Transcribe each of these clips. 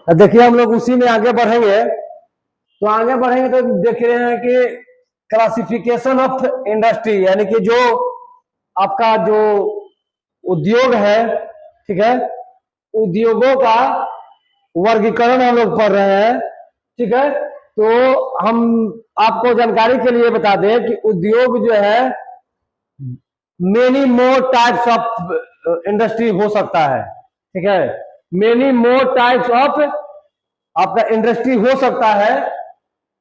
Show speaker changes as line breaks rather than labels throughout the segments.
देखिए हम लोग उसी में आगे बढ़ेंगे। तो आगे बढ़ेंगे तो देख रहे हैं कि क्लासिफिकेशन ऑफ इंडस्ट्री, यानी कि जो आपका जो उद्योग है, ठीक है, उद्योगों का वर्गीकरण हम लोग पढ़ रहे हैं। ठीक है, तो हम आपको जानकारी के लिए बता दें कि उद्योग जो है many more types of industry हो सकता है। ठीक है, मेनी मोर टाइप्स ऑफ आपका इंडस्ट्री हो सकता है।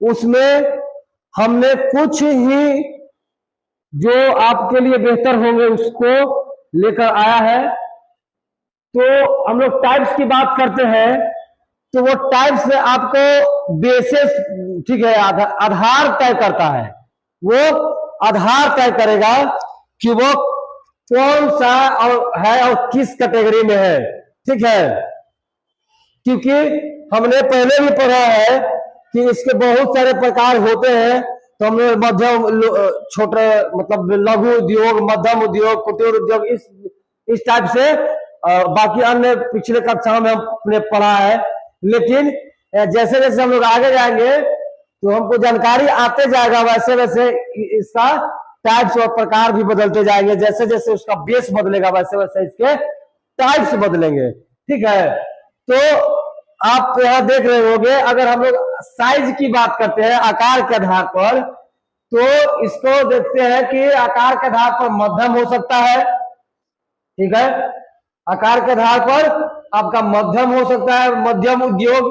उसमें हमने कुछ ही जो आपके लिए बेहतर होंगे उसको लेकर आया है। तो हम लोग टाइप्स की बात करते हैं, तो वो टाइप से आपको बेसिस, ठीक है, आधार तय करता है। वो आधार तय करेगा कि वो कौन सा और है और किस कैटेगरी में है। ठीक है, क्योंकि हमने पहले भी पढ़ा है कि इसके बहुत सारे प्रकार होते हैं। तो हमने मध्यम, छोटे मतलब लघु उद्योग, मध्यम उद्योग, कुटीर उद्योग, इस टाइप से बाकी अन्य पिछले कक्षाओं में हमने पढ़ा है। लेकिन जैसे जैसे हम लोग आगे जाएंगे तो हमको जानकारी आते जाएगा, वैसे वैसे इसका टाइप्स और प्रकार भी बदलते जाएंगे। जैसे जैसे उसका बेस बदलेगा वैसे वैसे इसके टाइप्स बदलेंगे। ठीक है, तो आप यहां देख रहे होंगे, अगर हम लोग साइज की बात करते हैं आकार के आधार पर, तो इसको देखते हैं कि आकार के आधार पर मध्यम हो सकता है। ठीक है, आकार के आधार पर आपका मध्यम हो सकता है, मध्यम उद्योग,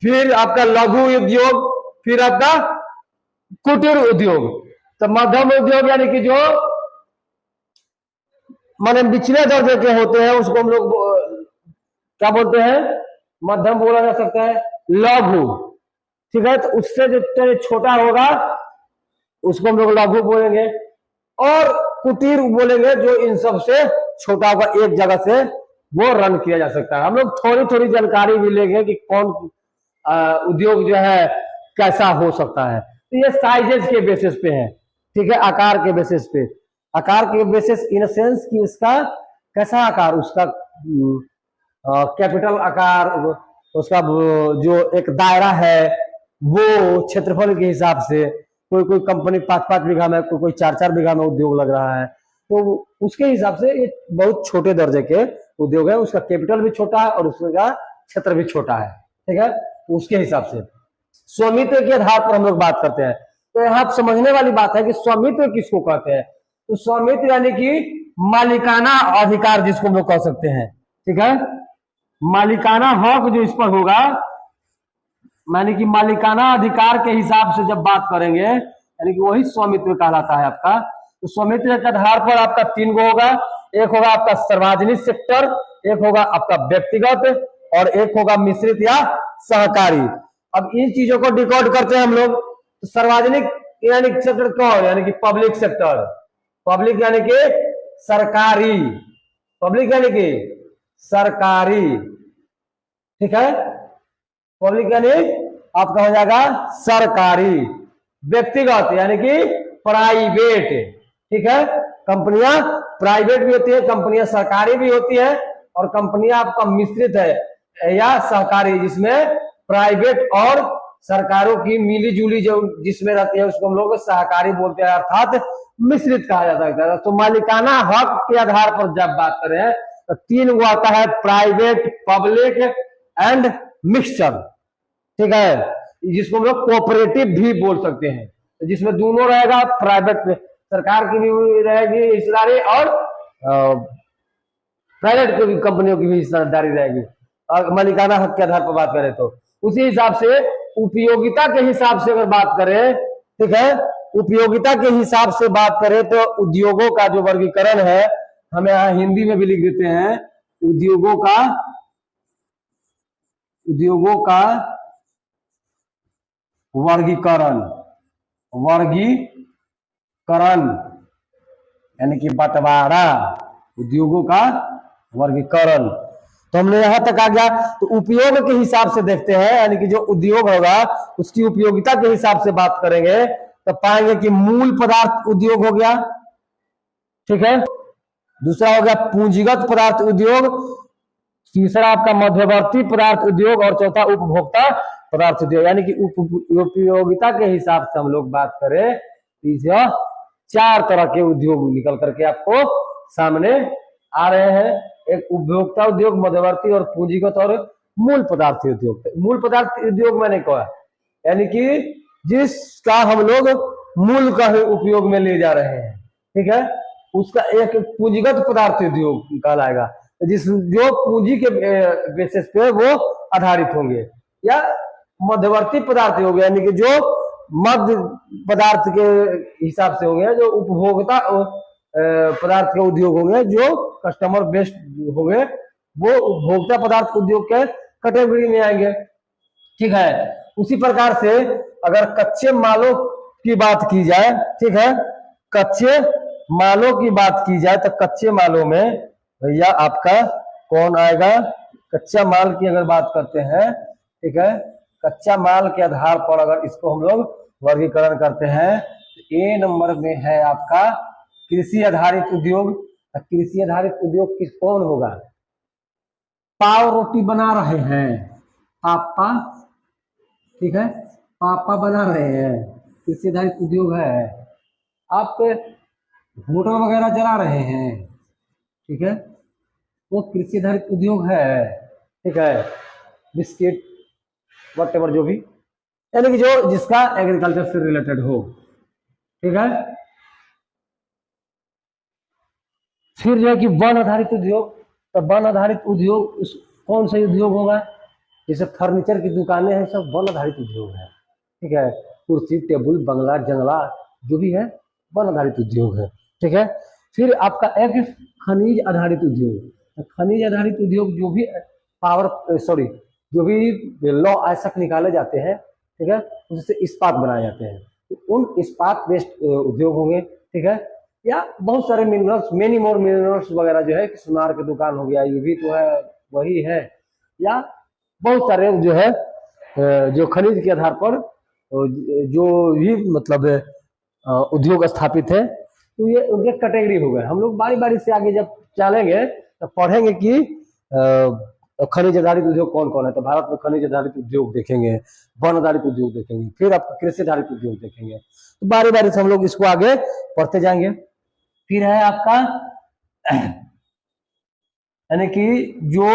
फिर आपका लघु उद्योग, फिर आपका कुटीर उद्योग। तो मध्यम उद्योग यानी कि जो माने निचले दर्जे के होते हैं उसको हम लोग क्या बोलते हैं, मध्यम बोला जा सकता है। लघु, ठीक है, तो उससे जो छोटा होगा उसको हम लोग लघु बोलेंगे, और कुटीर बोलेंगे जो इन सब से छोटा होगा, एक जगह से वो रन किया जा सकता है। हम लोग थोड़ी थोड़ी जानकारी भी लेंगे कि कौन उद्योग जो है कैसा हो सकता है। तो ये साइजेस के बेसिस पे है। ठीक है, आकार के बेसिस पे, आकार के बेसिस इन सेंस कि इसका कैसा आकार, उसका कैपिटल आकार, उसका जो एक दायरा है वो क्षेत्रफल के हिसाब से, कोई कोई कंपनी 5-5 बीघा में, कोई कोई 4-4 बीघा में उद्योग लग रहा है, तो उसके हिसाब से ये बहुत छोटे दर्जे के उद्योग है। उसका कैपिटल भी छोटा है और उसका क्षेत्र भी छोटा है। ठीक है, उसके हिसाब से स्वामित्व के आधार पर हम लोग बात करते हैं। तो यहाँ समझने वाली बात है कि स्वामित्व किसको कहते हैं। तो स्वामित्व यानी कि मालिकाना अधिकार जिसको हम लोग कह सकते हैं। ठीक है, मालिकाना हक जो इस पर होगा, यानी कि मालिकाना अधिकार के हिसाब से जब बात करेंगे, यानी कि वही स्वामित्व कहलाता है आपका। तो स्वामित्व के आधार पर आपका 3 गो होगा। एक होगा आपका सार्वजनिक सेक्टर, एक होगा आपका व्यक्तिगत, और एक होगा मिश्रित या सहकारी। अब इन चीजों को डिकोड करते हैं हम लोग। तो सार्वजनिक यानी सेक्टर कौन, यानी कि पब्लिक सेक्टर, पब्लिक यानी कि सरकारी, पब्लिक यानी कि सरकारी। ठीक है, पब्लिक यानी आपका हो जाएगा सरकारी। व्यक्तिगत यानी कि प्राइवेट। ठीक है, कंपनियां प्राइवेट भी होती है, कंपनियां सरकारी भी होती है, और कंपनियां आपका मिश्रित है या सहकारी, जिसमें प्राइवेट और सरकारों की मिली जुली जो जिसमें रहती है उसको हम लोग सहकारी बोलते हैं, अर्थात मिश्रित कहा जा सकता है। तो मालिकाना हक के आधार पर जब बात करें तो 3 गो आता है, प्राइवेट, पब्लिक एंड मिक्सचर। ठीक है, जिसको हम लोग कोऑपरेटिव भी बोल सकते हैं, जिसमें दोनों रहेगा, प्राइवेट सरकार की भी रहेगी हिस्सेदारी और प्राइवेट कंपनियों की भी हिस्सेदारी रहेगी। और मालिकाना हक के आधार पर बात करें तो उसी हिसाब से उपयोगिता के हिसाब से अगर बात करें, ठीक है, उपयोगिता के हिसाब से बात करें तो उद्योगों का जो वर्गीकरण है, हम यहाँ हिंदी में भी लिख देते हैं, उद्योगों का वर्गीकरण, वर्गीकरण यानी कि बंटवारा, उद्योगों का वर्गीकरण। तो हमने यहां तक आ गया। तो उपयोग के हिसाब से देखते हैं, यानी कि जो उद्योग होगा उसकी उपयोगिता के हिसाब से बात करेंगे तो पाएंगे कि मूल पदार्थ उद्योग हो गया। ठीक है, दूसरा हो गया पूंजीगत पदार्थ उद्योग, तीसरा आपका मध्यवर्ती पदार्थ उद्योग और चौथा उपभोक्ता पदार्थ उद्योग। यानी कि उपयोगिता के हिसाब से हम लोग बात करें तो 4 तरह के उद्योग निकल करके आपको सामने आ रहे हैं। एक उपभोक्ता उद्योग, मध्यवर्ती और पूंजीगत और मूल पदार्थ उद्योग। मूल पदार्थ उद्योग मैंने कहा यानी कि जिसका हम लोग मूल का उपयोग में ले जा रहे हैं, ठीक है, उसका एक पूंजीगत पदार्थ उद्योग कहलाएगा, जिस जो पूंजी के बेसिस पे वो आधारित होंगे। या मध्यवर्ती पदार्थ हो गया यानी कि जो मध्य पदार्थ के हिसाब से होंगे, जो उपभोक्ता पदार्थ के उद्योग होंगे, जो कस्टमर बेस्ड होंगे, वो उपभोक्ता पदार्थ उद्योग के कैटेगरी में आएंगे, ठीक है। उसी प्रकार से अगर कच्चे मालों की बात की जाए, ठीक है, कच्चे मालों की बात की जाए तो कच्चे मालों में भैया आपका कौन आएगा? कच्चा माल की अगर बात करते हैं, ठीक है, कच्चा माल के आधार पर अगर इसको हम लोग वर्गीकरण करते हैं तो ए नंबर में है आपका कृषि आधारित उद्योग। कृषि आधारित उद्योग किस कौन होगा? पाव रोटी बना रहे हैं पापा, ठीक है, पापा बना रहे हैं, कृषि आधारित उद्योग है। आप होटल वगैरह चला रहे हैं, ठीक है, वो कृषि आधारित उद्योग है, ठीक है, बिस्किट वटेवर जो भी, यानी कि जो जिसका एग्रीकल्चर से रिलेटेड हो, ठीक है। फिर जो है कि वन आधारित उद्योग, तो वन आधारित उद्योग कौन सा उद्योग होगा? जैसे फर्नीचर की दुकानें हैं, सब वन आधारित उद्योग है, ठीक है, कुर्सी टेबल बंगला जंगला जो भी है वन आधारित उद्योग है, ठीक है। फिर आपका एक खनिज आधारित उद्योग। खनिज आधारित उद्योग जो भी जो भी लौ आयस्क निकाले जाते हैं, ठीक है, उससे इस्पात बनाए जाते हैं, तो उन इस्पात बेस्ड उद्योग होंगे, ठीक है। या बहुत सारे मिनरल्स, मेनी मोर मिनरल्स वगैरह जो है, सुनार की दुकान हो गया, ये भी तो है, वही है। या बहुत सारे जो है जो खनिज के आधार पर जो भी मतलब उद्योग स्थापित है, तो ये उनके कैटेगरी हो गए। हम लोग बारी बारी से आगे जब चलेंगे तो पढ़ेंगे कि खनिज आधारित उद्योग कौन कौन है। तो भारत में खनिज आधारित उद्योग देखेंगे, वन आधारित उद्योग देखेंगे, फिर आपको कृषि आधारित उद्योग देखेंगे। तो बारी बारी से हम लोग इसको आगे पढ़ते जाएंगे। फिर है आपका यानी कि जो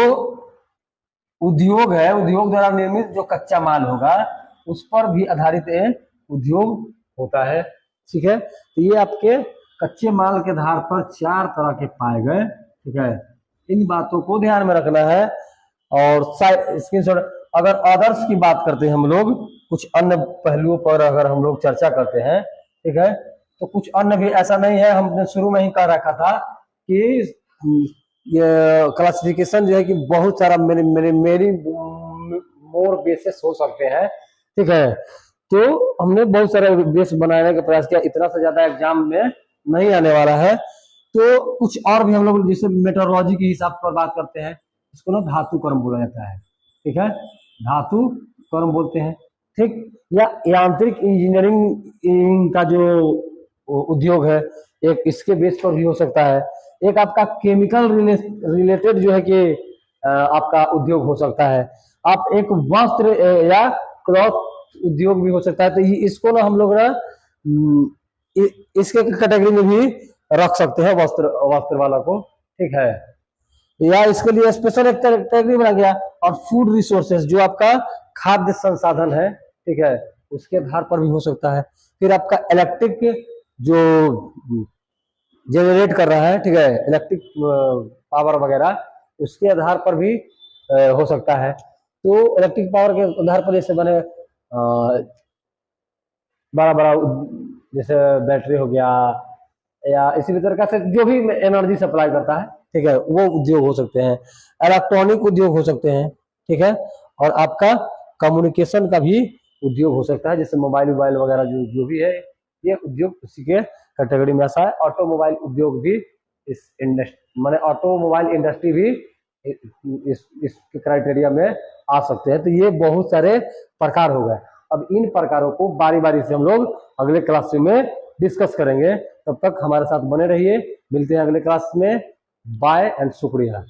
उद्योग है, उद्योग द्वारा निर्मित जो कच्चा माल होगा उस पर भी आधारित उद्योग होता है, ठीक है। तो ये आपके कच्चे माल के आधार पर 4 तरह के पाए गए, ठीक है। इन बातों को ध्यान में रखना है। और स्क्रीनशॉट, अगर अदर्स की बात करते हैं हम लोग, कुछ अन्य पहलुओं पर अगर हम लोग चर्चा करते हैं, ठीक है, तो कुछ अन्य भी, ऐसा नहीं है, हमने शुरू में ही कह रखा था कि ये क्लासिफिकेशन जो है कि बहुत सारा मेरी मोर बेसिस हो सकते हैं, ठीक है। तो हमने बहुत सारे बेस बनाने का प्रयास किया, इतना से ज्यादा एग्जाम में नहीं आने वाला है। तो कुछ और भी हम लोग जैसे मेट्रोलॉजी के हिसाब पर बात करते हैं, इसको ना धातु कर्म बोला जाता है, ठीक है, धातु कर्म बोलते हैं, ठीक। या यांत्रिक इंजीनियरिंग का जो उद्योग है, एक इसके बेस पर भी हो सकता है। एक आपका केमिकल रिलेटेड जो है कि आपका उद्योग हो सकता है। आप एक वस्त्र या क्लॉथ उद्योग भी हो सकता है। तो इसको ना हम लोग ना इसके कैटेगरी में भी रख सकते हैं, वस्त्र वाला को, ठीक है। या इसके लिए स्पेशल एक कैटेगरी बना गया। और फूड रिसोर्सेज जो आपका खाद्य संसाधन है, ठीक है, उसके आधार पर भी हो सकता है। फिर आपका इलेक्ट्रिक जो जनरेट कर रहा है, ठीक है, इलेक्ट्रिक पावर वगैरह, उसके आधार पर भी हो सकता है। तो इलेक्ट्रिक पावर के आधार पर जैसे बने बड़ा बड़ा जैसे बैटरी हो गया, या इसी तरह से जो भी एनर्जी सप्लाई करता है, ठीक है, वो उद्योग हो सकते हैं। इलेक्ट्रॉनिक उद्योग हो सकते हैं, ठीक है। और आपका कम्युनिकेशन का भी उद्योग हो सकता है, जैसे मोबाइल वगैरह जो भी है, ये उद्योग उसी के कैटेगरी में ऐसा है। ऑटोमोबाइल उद्योग भी इस इंडस्ट्री माने ऑटोमोबाइल इंडस्ट्री भी इस क्राइटेरिया में आ सकते हैं। तो ये बहुत सारे प्रकार हो गए। अब इन प्रकारों को बारी बारी से हम लोग अगले क्लास में डिस्कस करेंगे। तब तक हमारे साथ बने रहिए, मिलते हैं अगले क्लास में। बाय एंड शुक्रिया।